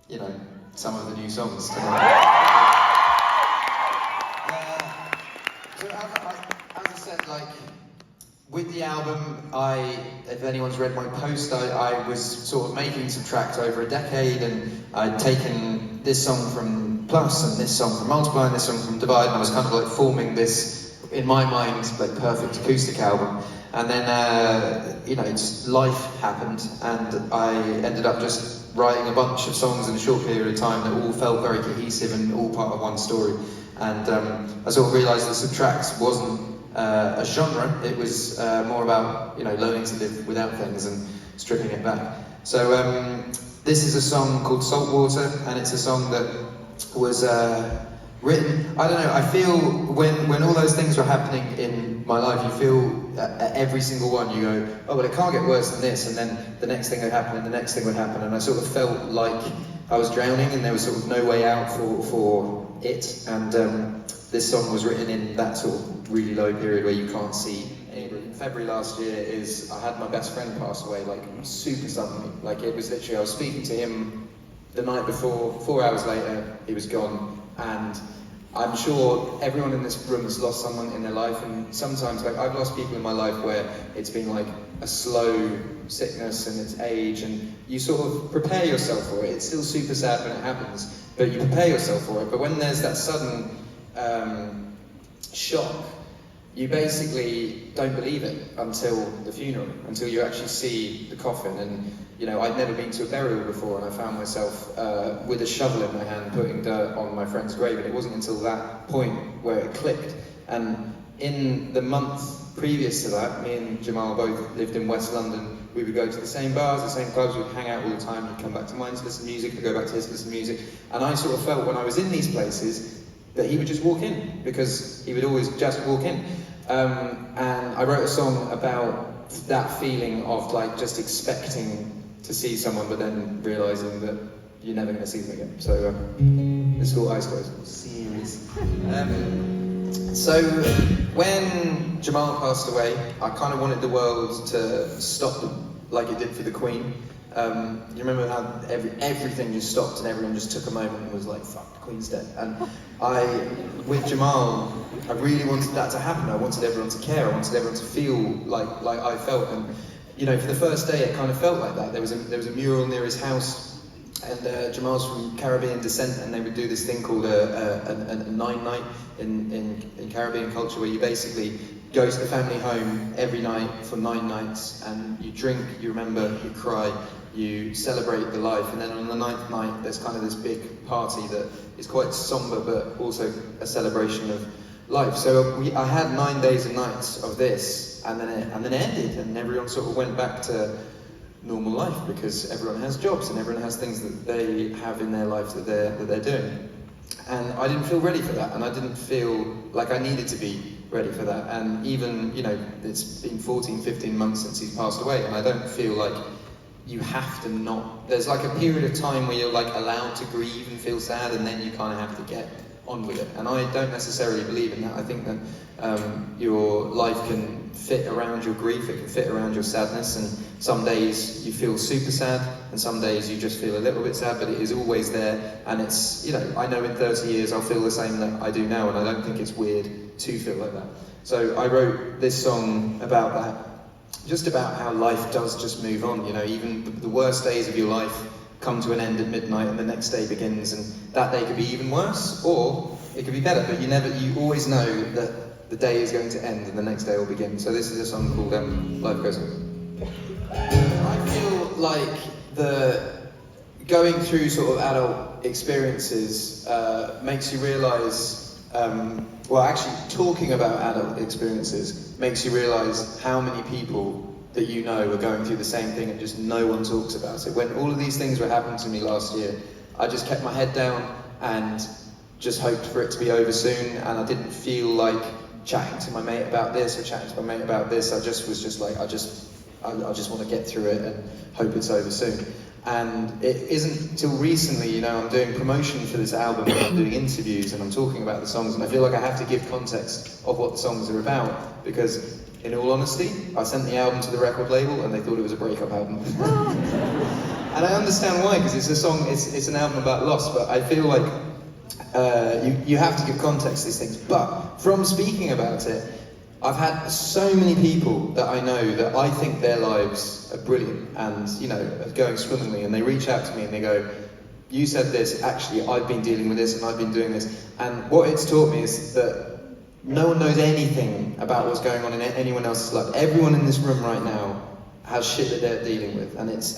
you know, some of the new songs tonight. So as I said, like, with the album, if anyone's read my post, I was sort of making some tracks over a decade, and I'd taken this song from Plus, and this song from Multiply, and this song from Divide, and I was kind of like forming this, in my mind, like perfect acoustic album. And then, you know, life happened, and I ended up just writing a bunch of songs in a short period of time that all felt very cohesive and all part of one story. And I sort of realised that Subtracts wasn't a genre, it was more about, you know, learning to live without things and stripping it back. So this is a song called Saltwater, and it's a song that was written, I don't know, I feel when all those things were happening in my life, you feel at every single one, you go, oh, but it can't get worse than this, and then the next thing would happen, and the next thing would happen, and I sort of felt like I was drowning, and there was sort of no way out for it, and this song was written in that sort of really low period where you can't see anybody. February last year I had my best friend pass away, like, super suddenly. Like, it was literally, I was speaking to him the night before, 4 hours later, he was gone, and I'm sure everyone in this room has lost someone in their life, and sometimes, like, I've lost people in my life where it's been like a slow sickness and it's age, and you sort of prepare yourself for it. It's still super sad when it happens, but you prepare yourself for it. But when there's that sudden shock, you basically don't believe it until the funeral, until you actually see the coffin. And you know, I'd never been to a burial before, and I found myself with a shovel in my hand putting dirt on my friend's grave, and it wasn't until that point where it clicked. And in the month previous to that, me and Jamal both lived in West London. We would go to the same bars, the same clubs, we'd hang out all the time. He'd come back to mine to listen to music, I'd go back to his to listen to music. And I sort of felt when I was in these places that he would just walk in, because he would always just walk in. And I wrote a song about that feeling of like just expecting to see someone, but then realising that you're never going to see them again. So it's called Ice Close. Serious. So when Jamal passed away, I kind of wanted the world to stop like it did for the Queen. You remember how everything just stopped and everyone just took a moment and was like, fuck, the Queen's dead. And with Jamal, I really wanted that to happen. I wanted everyone to care. I wanted everyone to feel like I felt. And you know, for the first day, it kind of felt like that. There was a mural near his house, and Jamal's from Caribbean descent, and they would do this thing called a nine night in Caribbean culture, where you basically go to the family home every night for 9 nights, and you drink, you remember, you cry, you celebrate the life, and then on the 9th night, there's kind of this big party that is quite somber, but also a celebration of life. So I had 9 days and nights of this, and then it ended, and everyone sort of went back to normal life, because everyone has jobs and everyone has things that they have in their life that they're doing. And I didn't feel ready for that, and I didn't feel like I needed to be ready for that. And even, you know, it's been 14, 15 months since he's passed away, and I don't feel like you have to not. There's like a period of time where you're like allowed to grieve and feel sad, and then you kind of have to get on with it. And I don't necessarily believe in that. I think that your life can fit around your grief, it can fit around your sadness, and some days you feel super sad, and some days you just feel a little bit sad, but it is always there. And it's, you know, I know in 30 years I'll feel the same that I do now, and I don't think it's weird to feel like that. So I wrote this song about that, just about how life does just move on. You know, even the worst days of your life come to an end at midnight, and the next day begins, and that day could be even worse, or it could be better, but you always know that the day is going to end and the next day will begin. So this is a song called Life Goes On. I feel like going through sort of adult experiences makes you realise, well, actually talking about adult experiences makes you realise how many people that you know are going through the same thing, and just no one talks about it. When all of these things were happening to me last year, I just kept my head down and just hoped for it to be over soon, and I didn't feel like chatting to my mate about this or chatting to my mate about this. I just was just like, I just want to get through it and hope it's over soon. And it isn't until recently, you know, I'm doing promotion for this album, and I'm doing interviews, and I'm talking about the songs, and I feel like I have to give context of what the songs are about, because in all honesty, I sent the album to the record label and they thought it was a breakup album. And I understand why, because it's a song, it's an album about loss, but I feel like you have to give context to these things. But from speaking about it, I've had so many people that I know that I think their lives are brilliant and, you know, are going swimmingly, and they reach out to me and they go, you said this, actually I've been dealing with this and I've been doing this. And what it's taught me is that no one knows anything about what's going on in anyone else's life. Everyone in this room right now has shit that they're dealing with, and it's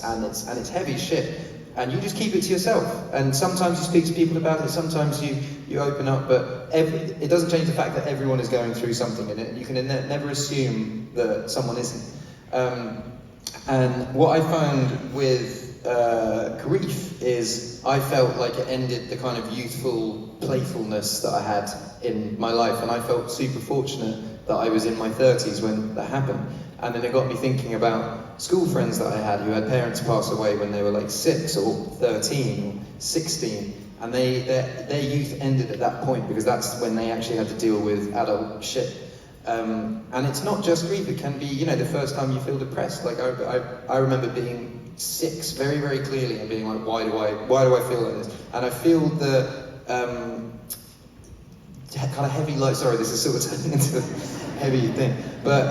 heavy shit. And you just keep it to yourself. And sometimes you speak to people about it, sometimes you open up, but it doesn't change the fact that everyone is going through something in it. You can never assume that someone isn't. And what I found with grief is I felt like it ended the kind of youthful playfulness that I had in my life, and I felt super fortunate that I was in my 30s when that happened. And then it got me thinking about school friends that I had who had parents pass away when they were like 6 or 13 or 16, and their youth ended at that point because that's when they actually had to deal with adult shit. And it's not just grief, it can be, you know, the first time you feel depressed. Like I remember being 6 very, very clearly and being like, why do I feel like this? And I feel the kind of heavy light, sorry, this is sort of turning into a heavy thing, but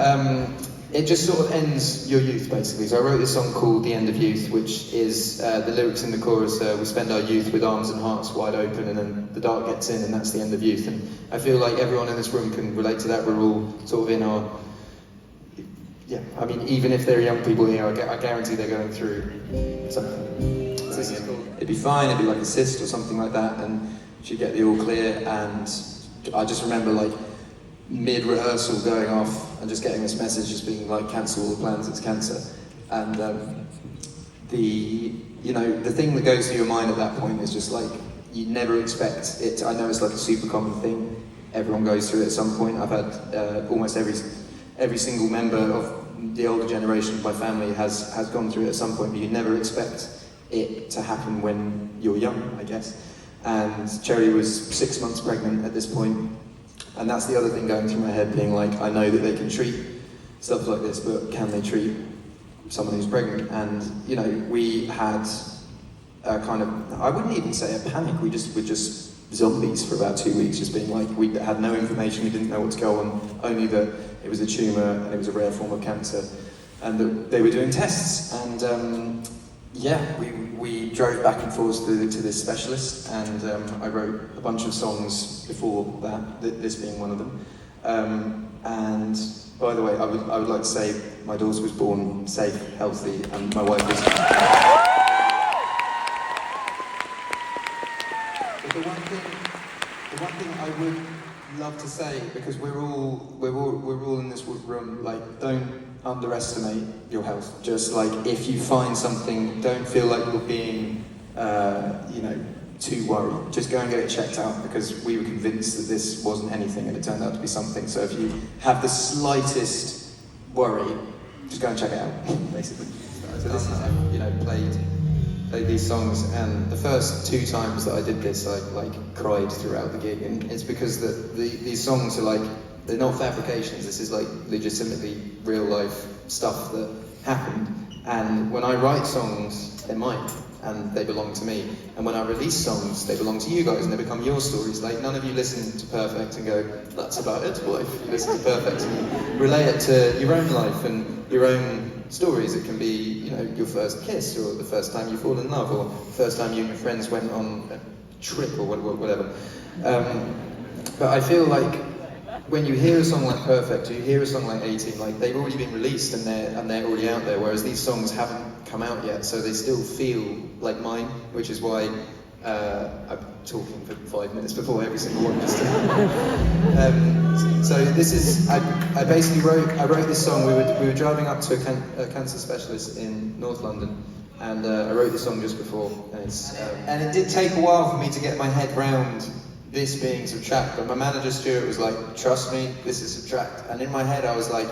it just sort of ends your youth, basically. So I wrote this song called The End of Youth, which is, the lyrics in the chorus, we spend our youth with arms and hearts wide open, and then the dark gets in, and that's the end of youth. And I feel like everyone in this room can relate to that. We're all sort of in our, yeah, I mean, even if they're young people here, I guarantee they're going through something. So this is cool. It'd be fine, it'd be like a cyst or something like that, and she'd get the all clear, and I just remember like mid-rehearsal going off and just getting this message just being like, cancel all the plans, it's cancer. And the thing that goes through your mind at that point is just like, you never expect it to, I know it's like a super common thing, everyone goes through it at some point. I've had almost every single member of the older generation of my family has gone through it at some point, but you never expect it to happen when you're young, I guess. And Cherry was 6 months pregnant at this point, and that's the other thing going through my head, being like, I know that they can treat stuff like this, but can they treat someone who's pregnant? And, you know, we had a kind of, I wouldn't even say a panic, we're just zombies for about 2 weeks, just being like, we had no information, we didn't know what to go on, only that it was a tumour and it was a rare form of cancer, and that they were doing tests. And yeah, we drove back and forth to this specialist, and I wrote a bunch of songs before that, this being one of them. And by the way, I would like to say my daughter was born safe, healthy, and my wife was. But the one thing I would love to say, because we're all in this room, like, don't underestimate your health. Just like, if you find something, don't feel like you're being, too worried. Just go and get it checked out, because we were convinced that this wasn't anything and it turned out to be something. So if you have the slightest worry, just go and check it out, basically. So this is, played these songs, and the first 2 times that I did this, I cried throughout the gig, and it's because these songs are like, they're not fabrications. This is like legitimately real life stuff that happened. And when I write songs, they're mine and they belong to me. And when I release songs, they belong to you guys and they become your stories. Like, none of you listen to Perfect and go, that's about Ed's wife. You listen to Perfect and you relate it to your own life and your own stories. It can be, your first kiss, or the first time you fall in love, or the first time you and your friends went on a trip, or whatever. But I feel like when you hear a song like Perfect, or you hear a song like 18, like, they've already been released and they're already out there, whereas these songs haven't come out yet, so they still feel like mine, which is why I'm talking for 5 minutes before every single one. So this is, I basically wrote this song. We were driving up to a cancer specialist in North London, and I wrote this song just before, and it did take a while for me to get my head round this being Subtract, but my manager Stuart was like, trust me, this is Subtract. And in my head I was like,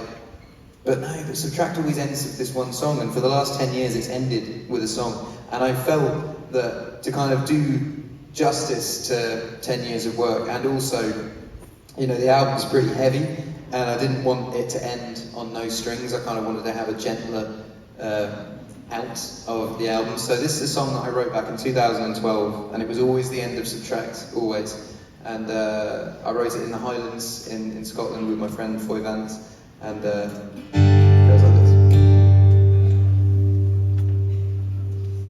but Subtract always ends with this one song, and for the last 10 years it's ended with a song. And I felt that to kind of do justice to 10 years of work, and also, the album's pretty heavy, and I didn't want it to end on no strings. I kind of wanted to have a gentler out of the album. So this is a song that I wrote back in 2012, and it was always the end of Subtract, always. And I wrote it in the Highlands in Scotland with my friend Foy Vance, and